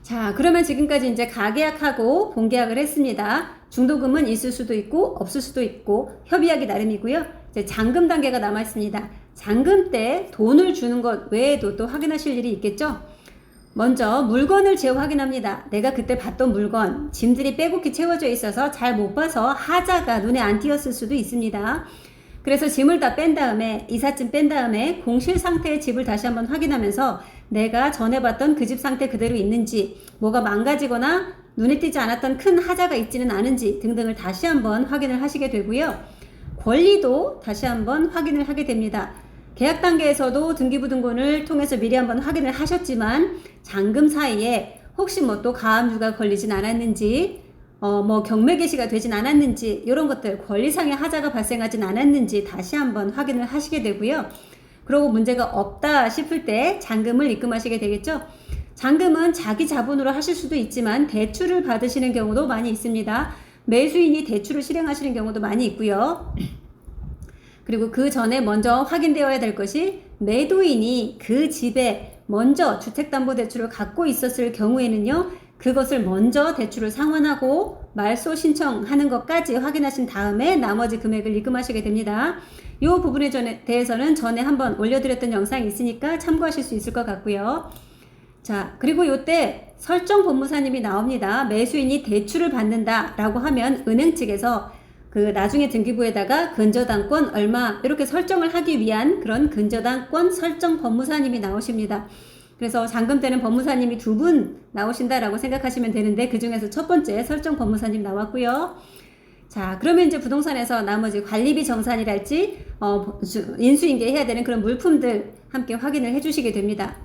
자, 그러면 지금까지 이제 가계약하고 본계약을 했습니다. 중도금은 있을 수도 있고 없을 수도 있고 협의하기 나름이고요. 이제 잔금 단계가 남아 있습니다. 잔금 때 돈을 주는 것 외에도 또 확인하실 일이 있겠죠? 먼저 물건을 재확인합니다. 내가 그때 봤던 물건, 짐들이 빼곡히 채워져 있어서 잘 못 봐서 하자가 눈에 안 띄었을 수도 있습니다. 그래서 짐을 다 뺀 다음에, 이삿짐 뺀 다음에 공실 상태의 집을 다시 한번 확인하면서 내가 전에 봤던 그 집 상태 그대로 있는지, 뭐가 망가지거나 눈에 띄지 않았던 큰 하자가 있지는 않은지 등등을 다시 한번 확인을 하시게 되고요. 권리도 다시 한번 확인을 하게 됩니다. 계약 단계에서도 등기부등본을 통해서 미리 한번 확인을 하셨지만 잔금 사이에 혹시 뭐 또 가압류가 걸리진 않았는지, 뭐 경매 개시가 되진 않았는지, 이런 것들 권리상의 하자가 발생하진 않았는지 다시 한번 확인을 하시게 되고요. 그리고 문제가 없다 싶을 때 잔금을 입금하시게 되겠죠. 잔금은 자기 자본으로 하실 수도 있지만 대출을 받으시는 경우도 많이 있습니다. 매수인이 대출을 실행하시는 경우도 많이 있고요. 그리고 그 전에 먼저 확인되어야 될 것이 매도인이 그 집에 먼저 주택담보대출을 갖고 있었을 경우에는요, 그것을 먼저 대출을 상환하고 말소 신청하는 것까지 확인하신 다음에 나머지 금액을 입금하시게 됩니다. 이 부분에 대해서는 전에 한번 올려드렸던 영상이 있으니까 참고하실 수 있을 것 같고요. 자, 그리고 이때 설정 법무사님이 나옵니다. 매수인이 대출을 받는다 라고 하면 은행 측에서 그 나중에 등기부에다가 근저당권 얼마 이렇게 설정을 하기 위한 그런 근저당권 설정 법무사님이 나오십니다. 그래서 잔금 때는 법무사님이 2분 나오신다라고 생각하시면 되는데 그 중에서 첫 번째 설정 법무사님 나왔고요. 자, 그러면 이제 부동산에서 나머지 관리비 정산이랄지 인수인계 해야 되는 그런 물품들 함께 확인을 해주시게 됩니다.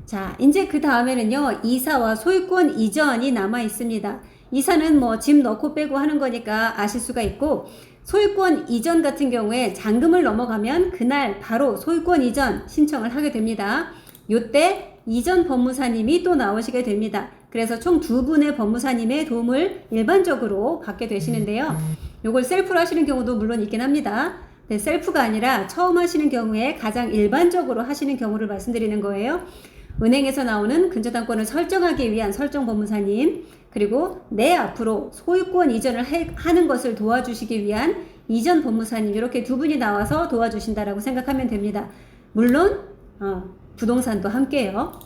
자, 이제 그 다음에는요, 이사와 소유권 이전이 남아 있습니다. 이사는 뭐 집 넣고 빼고 하는 거니까 아실 수가 있고, 소유권 이전 같은 경우에 잔금을 넘어가면 그날 바로 소유권 이전 신청을 하게 됩니다. 요때 이전 법무사님이 또 나오시게 됩니다. 그래서 총 2분의 법무사님의 도움을 일반적으로 받게 되시는데요. 요걸 셀프로 하시는 경우도 물론 있긴 합니다. 네, 셀프가 아니라 처음 하시는 경우에 가장 일반적으로 하시는 경우를 말씀드리는 거예요. 은행에서 나오는 근저당권을 설정하기 위한 설정 법무사님, 그리고 내 앞으로 소유권 이전을 하는 것을 도와주시기 위한 이전 법무사님, 이렇게 2분이 나와서 도와주신다라고 생각하면 됩니다. 물론 부동산도 함께요.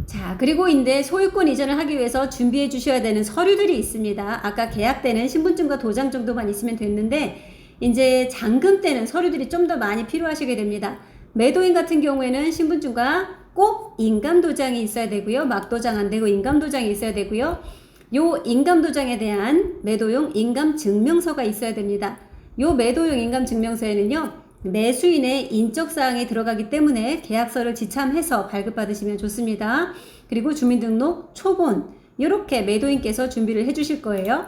자, 그리고 이제 소유권 이전을 하기 위해서 준비해 주셔야 되는 서류들이 있습니다. 아까 계약 때는 신분증과 도장 정도만 있으면 됐는데 이제 잔금 때는 서류들이 좀 더 많이 필요하시게 됩니다. 매도인 같은 경우에는 신분증과 꼭 인감도장이 있어야 되고요. 막도장 안 되고 인감도장이 있어야 되고요. 요 인감도장에 대한 매도용 인감증명서가 있어야 됩니다. 요 매도용 인감증명서에는요, 매수인의 인적사항이 들어가기 때문에 계약서를 지참해서 발급받으시면 좋습니다. 그리고 주민등록 초본, 이렇게 매도인께서 준비를 해주실 거예요.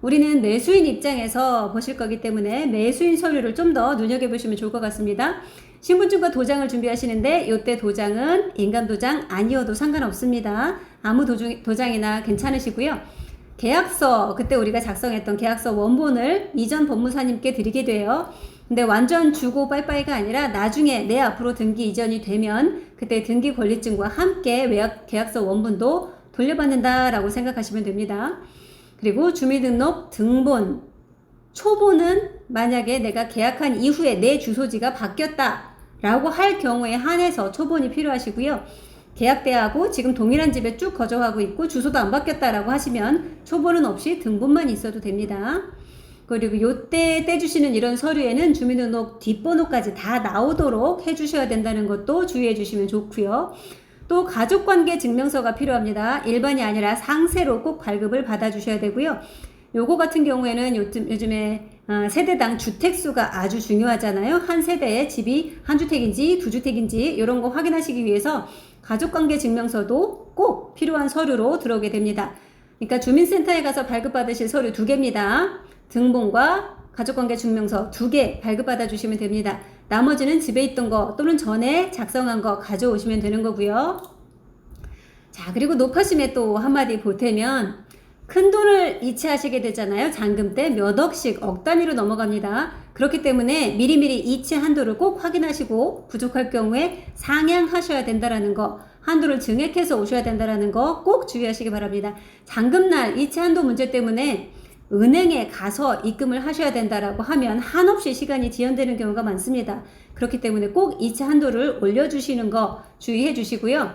우리는 매수인 입장에서 보실 거기 때문에 매수인 서류를 좀 더 눈여겨보시면 좋을 것 같습니다. 신분증과 도장을 준비하시는데 이때 도장은 인감도장 아니어도 상관없습니다. 아무 도장이나 괜찮으시고요. 계약서, 그때 우리가 작성했던 계약서 원본을 이전 법무사님께 드리게 돼요. 근데 완전 주고 빠이빠이가 아니라 나중에 내 앞으로 등기 이전이 되면 그때 등기 권리증과 함께 계약서 원본도 돌려받는다라고 생각하시면 됩니다. 그리고 주민등록 등본, 초본은 만약에 내가 계약한 이후에 내 주소지가 바뀌었다 라고 할 경우에 한해서 초본이 필요하시고요. 계약 때하고 지금 동일한 집에 쭉 거주하고 있고 주소도 안 바뀌었다라고 하시면 초본은 없이 등본만 있어도 됩니다. 그리고 요때 떼주시는 이런 서류에는 주민등록 뒷번호까지 다 나오도록 해주셔야 된다는 것도 주의해 주시면 좋고요. 또 가족관계 증명서가 필요합니다. 일반이 아니라 상세로 꼭 발급을 받아주셔야 되고요. 요거 같은 경우에는 요즘에 세대당 주택수가 아주 중요하잖아요. 한 세대에 집이 한 주택인지 두 주택인지 이런 거 확인하시기 위해서 가족관계 증명서도 꼭 필요한 서류로 들어오게 됩니다. 그러니까 주민센터에 가서 발급받으실 서류 2개입니다. 등본과 가족관계 증명서 2개 발급받아 주시면 됩니다. 나머지는 집에 있던 거 또는 전에 작성한 거 가져오시면 되는 거고요. 자, 그리고 높아심에 또 한마디 보태면 큰 돈을 이체하시게 되잖아요. 잔금 때 몇 억씩 억 단위로 넘어갑니다. 그렇기 때문에 미리미리 이체 한도를 꼭 확인하시고 부족할 경우에 상향하셔야 된다는 거 한도를 증액해서 오셔야 된다는 거 꼭 주의하시기 바랍니다. 잔금날 이체 한도 문제 때문에 은행에 가서 입금을 하셔야 된다라고 하면 한없이 시간이 지연되는 경우가 많습니다. 그렇기 때문에 꼭 이체 한도를 올려주시는 거 주의해 주시고요.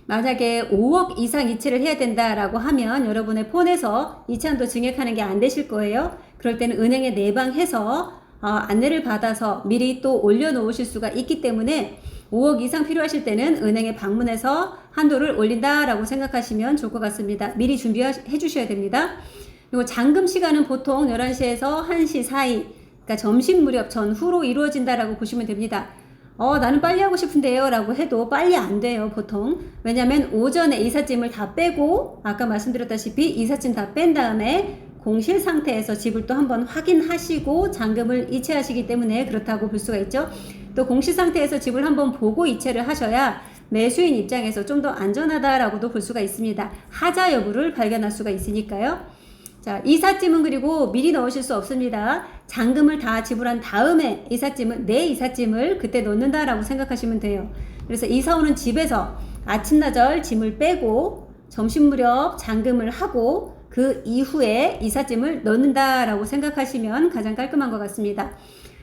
만약에 5억 이상 이체를 해야 된다라고 하면 여러분의 폰에서 이체 한도 증액하는 게 안 되실 거예요. 그럴 때는 은행에 내방해서 안내를 받아서 미리 또 올려놓으실 수가 있기 때문에 5억 이상 필요하실 때는 은행에 방문해서 한도를 올린다라고 생각하시면 좋을 것 같습니다. 미리 준비해 주셔야 됩니다. 그리고 잔금 시간은 보통 11시에서 1시 사이, 그러니까 점심 무렵 전후로 이루어진다라고 보시면 됩니다. 나는 빨리 하고 싶은데요 라고 해도 빨리 안 돼요, 보통. 왜냐면 오전에 이삿짐을 다 빼고, 아까 말씀드렸다시피 이삿짐 다 뺀 다음에 공실 상태에서 집을 또 한번 확인하시고 잔금을 이체하시기 때문에 그렇다고 볼 수가 있죠. 또 공실 상태에서 집을 한번 보고 이체를 하셔야 매수인 입장에서 좀 더 안전하다라고도 볼 수가 있습니다. 하자 여부를 발견할 수가 있으니까요. 자, 이삿짐은 그리고 미리 넣으실 수 없습니다. 잔금을 다 지불한 다음에 내 이삿짐을 그때 넣는다라고 생각하시면 돼요. 그래서 이사 오는 집에서 아침나절 짐을 빼고 점심 무렵 잔금을 하고 그 이후에 이삿짐을 넣는다라고 생각하시면 가장 깔끔한 것 같습니다.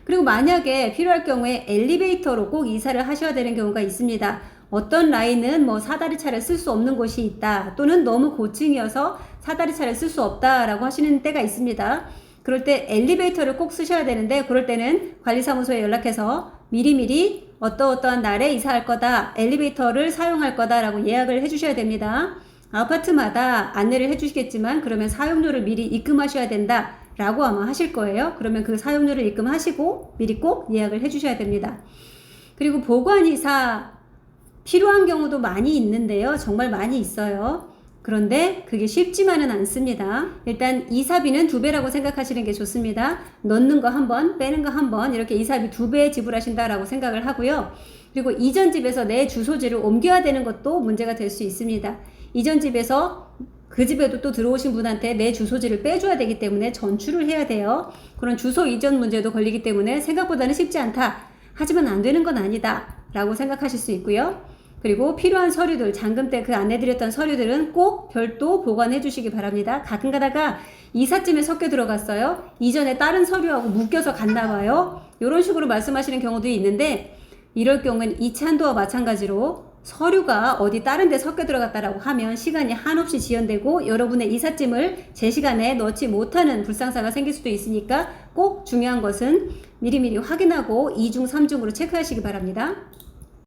그리고 만약에 필요할 경우에 엘리베이터로 꼭 이사를 하셔야 되는 경우가 있습니다. 어떤 라인은 사다리차를 쓸 수 없는 곳이 있다, 또는 너무 고층이어서 사다리차를 쓸 수 없다라고 하시는 때가 있습니다. 그럴 때 엘리베이터를 꼭 쓰셔야 되는데, 그럴 때는 관리사무소에 연락해서 미리미리 어떠한 날에 이사할 거다, 엘리베이터를 사용할 거다라고 예약을 해주셔야 됩니다. 아파트마다 안내를 해주시겠지만 그러면 사용료를 미리 입금하셔야 된다 라고 아마 하실 거예요. 그러면 그 사용료를 입금하시고 미리 꼭 예약을 해주셔야 됩니다. 그리고 보관이사 필요한 경우도 많이 있는데요. 정말 많이 있어요. 그런데 그게 쉽지만은 않습니다. 일단 이사비는 2배라고 생각하시는 게 좋습니다. 넣는 거 한 번, 빼는 거 한 번, 이렇게 이사비 2배 지불하신다라고 생각을 하고요. 그리고 이전 집에서 내 주소지를 옮겨야 되는 것도 문제가 될 수 있습니다. 이전 집에서 그 집에도 또 들어오신 분한테 내 주소지를 빼줘야 되기 때문에 전출을 해야 돼요. 그런 주소 이전 문제도 걸리기 때문에 생각보다는 쉽지 않다, 하지만 안 되는 건 아니다 라고 생각하실 수 있고요. 그리고 필요한 서류들, 잔금 때 그 안내드렸던 서류들은 꼭 별도 보관해 주시기 바랍니다. 가끔 가다가 이삿짐에 섞여 들어갔어요, 이전에 다른 서류하고 묶여서 갔나 봐요, 이런 식으로 말씀하시는 경우도 있는데, 이럴 경우는 이체 한도와 마찬가지로 서류가 어디 다른 데 섞여 들어갔다라고 하면 시간이 한없이 지연되고 여러분의 이삿짐을 제 시간에 넣지 못하는 불상사가 생길 수도 있으니까 꼭 중요한 것은 미리미리 확인하고 2중, 3중으로 체크하시기 바랍니다.